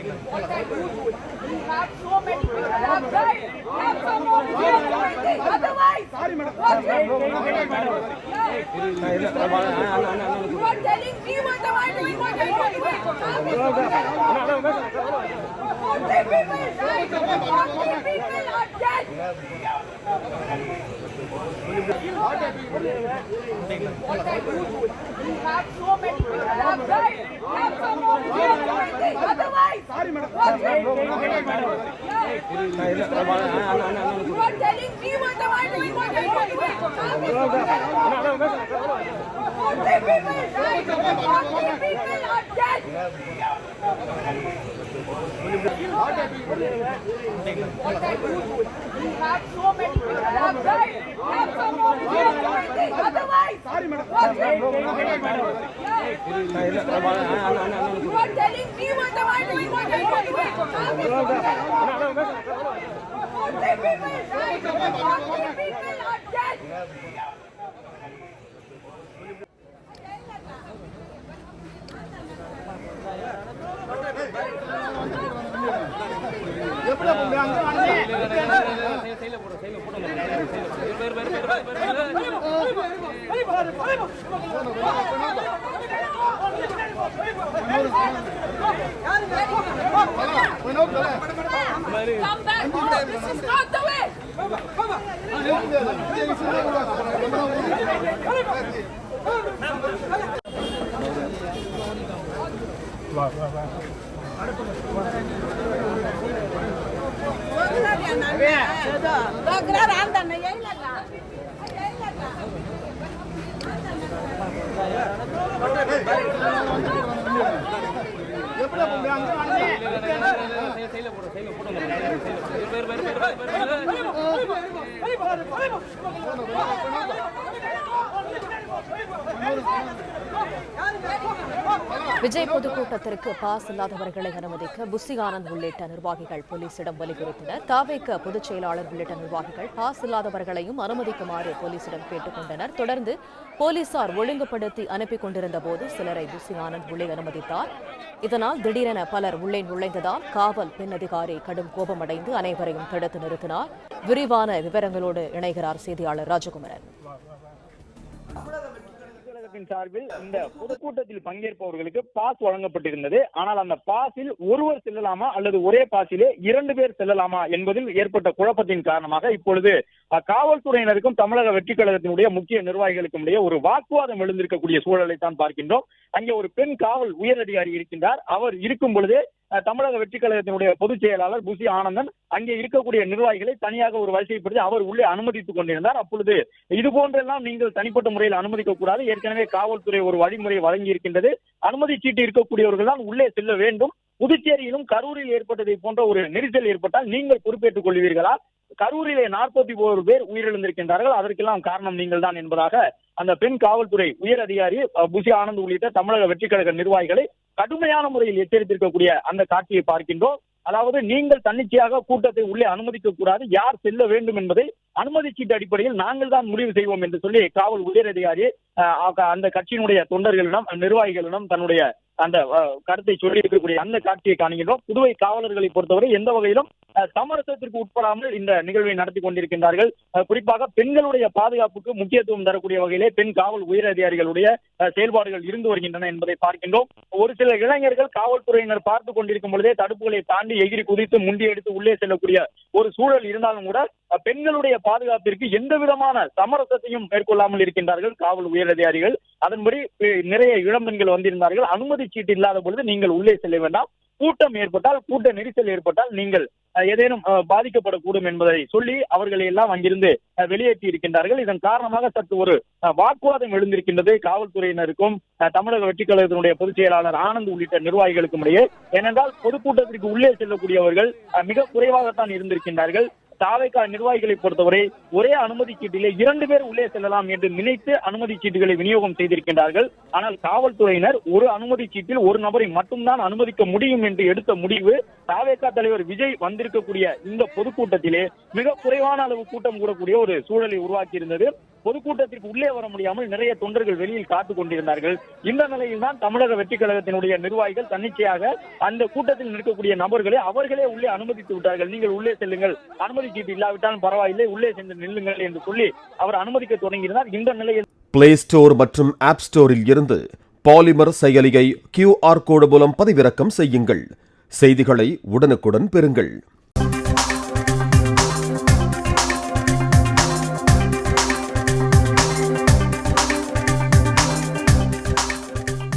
What I do, we have so many people have died. Have some more people. Otherwise, what you are telling me what am I doing? What I do? 40 people died. 40 people are dead. What I do, we have so many people have died. Have some more people. Otherwise, what you are telling me what am I doing? What I do? 40 people died. 40 people are dead. What I do, we have so many people have died. Have some more people. Otherwise, what you are telling me what am I doing? What I do? 40 people died. 40 people are dead. Come back home. This is not the way. Vijay பொதுக்கூட்டத்திற்கு pass இல்லாதவர்களை அனுமதிக்க புசி ஆனந்த் உள்ளிட்ட நிர்வாகிகள் போலீசிடம் வலியுறுத்தினர். தாவேக பொதுச் செயலாளர் உள்ளிட்ட நிர்வாகிகள் பாஸ் இல்லாதவர்களையும் அனுமதிக்குமாறு போலீசிடம் கேட்டுக் கொண்டனர். தொடர்ந்து போலீசார் ஒழுங்குபடுத்தி அனுப்பிக் கொண்டிருந்த போது சிலரை புசி ஆனந்த் உள்ளே அனுமதித்தார். இதனால் திடீரென பலர் உள்ளே நுழைந்ததால் காவல் பெண் அதிகாரி கடும் கோபமடைந்து அனைவரையும் தடுத்து நிறுத்தினார். விரிவான விவரங்களோடு இணைகிறார் செய்தியாளர் ராஜகுமரன். சார்பில் இந்த பொதுக்கூட்டத்தில் பங்கேற்பவர்களுக்கு பாஸ் வழங்கப்பட்டிருந்தது. ஆனால் அந்த பாஸில் ஒருவர் செல்லலாமா அல்லது ஒரே பாஸிலே 2 பேர் செல்லலாமா என்பதில் ஏற்பட்ட குழப்பத்தின் காரணமாக இப்பொழுது காவல்துறையினருக்கும் தமிழக வெற்றி கழகத்தினுடைய முக்கிய நிர்வாகிகளுக்கும் இடையே ஒரு வாக்குவாதம் எழுந்திருக்கக்கூடிய சூழலை தான் பார்க்கின்றோம். அங்கே ஒரு பெண் காவல் உயரதிகாரி இருக்கின்றார். அவர் இருக்கும் பொழுது தமிழக வெற்றி கழகத்தினுடைய பொதுச் செயலாளர் புசி ஆனந்தன் அங்கே இருக்கக்கூடிய நிர்வாகிகளை தனியாக ஒரு வரிசைப்படுத்தி அவர் உள்ளே அனுமதித்துக் கொண்டிருந்தார். அப்பொழுது இது போன்றெல்லாம் நீங்கள் தனிப்பட்ட முறையில் அனுமதிக்க கூடாது, ஏற்கனவே காவல்துறை ஒரு வழிமுறை வழங்கி இருக்கின்றது, அனுமதி சீட்டு இருக்கக்கூடியவர்கள் தான் உள்ளே செல்ல வேண்டும். புதுச்சேரியிலும் கரூரில் ஏற்பட்டதை போன்ற ஒரு நெரிசல் ஏற்பட்டால் நீங்கள் பொறுப்பேற்றுக் கொள்வீர்களா? கரூரிலே 41 பேர் உயிரிழந்திருக்கின்றார்கள், அதற்கெல்லாம் காரணம் நீங்கள் தான் என்பதாக அந்த பெண் காவல்துறை உயர் அதிகாரி புசி ஆனந்த் உள்ளிட்ட தமிழக வெற்றி கழக நிர்வாகிகளை கடுமையான முறையில் எச்சரித்திருக்கக்கூடிய அந்த காட்சியை பார்க்கின்றோம். அதாவது நீங்கள் தன்னிச்சையாக கூட்டத்தை உள்ளே அனுமதிக்க கூடாது, யார் செல்ல வேண்டும் என்பதை அனுமதி சீட்டு அடிப்படையில் நாங்கள் தான் முடிவு செய்வோம் என்று சொல்லி காவல் உயர் அதிகாரி அந்த கட்சியினுடைய தொண்டர்களிடம் நிர்வாகிகளிடம் தன்னுடைய அந்த கருத்தை சொல்லி இருக்கக்கூடிய அந்த காட்சியை காணுகின்றோம். புதுவை காவலர்களை பொறுத்தவரை எந்த வகையிலும் சமரசத்திற்கு உட்படாமல் இந்த நிகழ்வை நடத்தி கொண்டிருக்கின்றார்கள். குறிப்பாக பெண்களுடைய பாதுகாப்புக்கு முக்கியத்துவம் தரக்கூடிய வகையிலே பெண் காவல் உயர் அதிகாரிகளுடைய செயல்பாடுகள் இருந்து வருகின்றன என்பதை பார்க்கின்றோம். ஒரு சில இளைஞர்கள் காவல்துறையினர் பார்த்துக் கொண்டிருக்கும் பொழுதே தடுப்புகளை தாண்டி எகிரி குதித்து முண்டி எடுத்து உள்ளே செல்லக்கூடிய ஒரு சூழல் இருந்தாலும் கூட பெண்களுடைய பாதுகாப்பிற்கு எந்த விதமான சமரசத்தையும் மேற்கொள்ளாமல் இருக்கின்றார்கள் காவல் உயர் அதிகாரிகள். அதன்படி நிறைய இளம்பெண்கள் வந்திருந்தார்கள். அனுமதி சீட்டு இல்லாத பொழுது நீங்கள் உள்ளே செல்ல வேண்டாம், கூட்டம் ஏற்பட்டால் கூட்ட நெரிசல் ஏற்பட்டால் நீங்கள் ஏதேனும் பாதிக்கப்படக்கூடும் என்பதை சொல்லி அவர்களை எல்லாம் அங்கிருந்து வெளியேற்றி இருக்கின்றார்கள். இதன் காரணமாக சற்று ஒரு வாக்குவாதம் எழுந்திருக்கின்றது காவல்துறையினருக்கும் தமிழக வெற்றி கழகத்தினுடைய பொதுச் செயலாளர் ஆனந்த் உள்ளிட்ட நிர்வாகிகளுக்கும் இடையே. ஏனென்றால் பொதுக்கூட்டத்திற்கு உள்ளே செல்லக்கூடியவர்கள் மிக குறைவாகத்தான் இருந்திருக்கின்றார்கள். தாவேகா நிர்வாகிகளை பொறுத்தவரை ஒரே அனுமதி சீட்டிலே 2 பேர் உள்ளே செல்லலாம் என்று நினைத்து அனுமதி சீட்டுகளை விநியோகம் செய்திருக்கின்றார்கள். ஆனால் காவல்துறையினர் ஒரு அனுமதி சீட்டில் ஒரு நபரை மட்டும்தான் அனுமதிக்க முடியும் என்று எடுத்த முடிவு தாவேகா தலைவர் விஜய் வந்திருக்கக்கூடிய இந்த பொதுக்கூட்டத்திலே மிக குறைவான அளவு கூட்டம் கூடக்கூடிய ஒரு சூழலை உருவாக்கி இருந்தது. பொதுக்கூட்டத்திற்கு உள்ளே வர முடியாமல் நிறைய தொண்டர்கள் வெளியில் காத்துக் கொண்டிருந்தார்கள். இந்த நிலையில் தான் தமிழக வெற்றிக் கழகத்தினுடைய நிர்வாகிகள் தன்னிச்சையாக அந்த கூட்டத்தில் நிற்கக்கூடிய நபர்களை அவர்களே உள்ளே அனுமதித்து விட்டார்கள். நீங்கள் உள்ளே செல்லுங்கள், அனுமதி சீட்டு இல்லாவிட்டாலும் பரவாயில்லை, உள்ளே சென்று நில்லுங்கள் என்று சொல்லி அவர் அனுமதிக்க தொடங்கினார். இந்த நிலையில் பிளே ஸ்டோர் மற்றும் ஆப் ஸ்டோரில் இருந்து பாலிமர் செயலியை QR கோடு மூலம் பதிவிறக்கம் செய்யுங்கள். செய்திகளை உடனுக்குடன் பெறுங்கள்.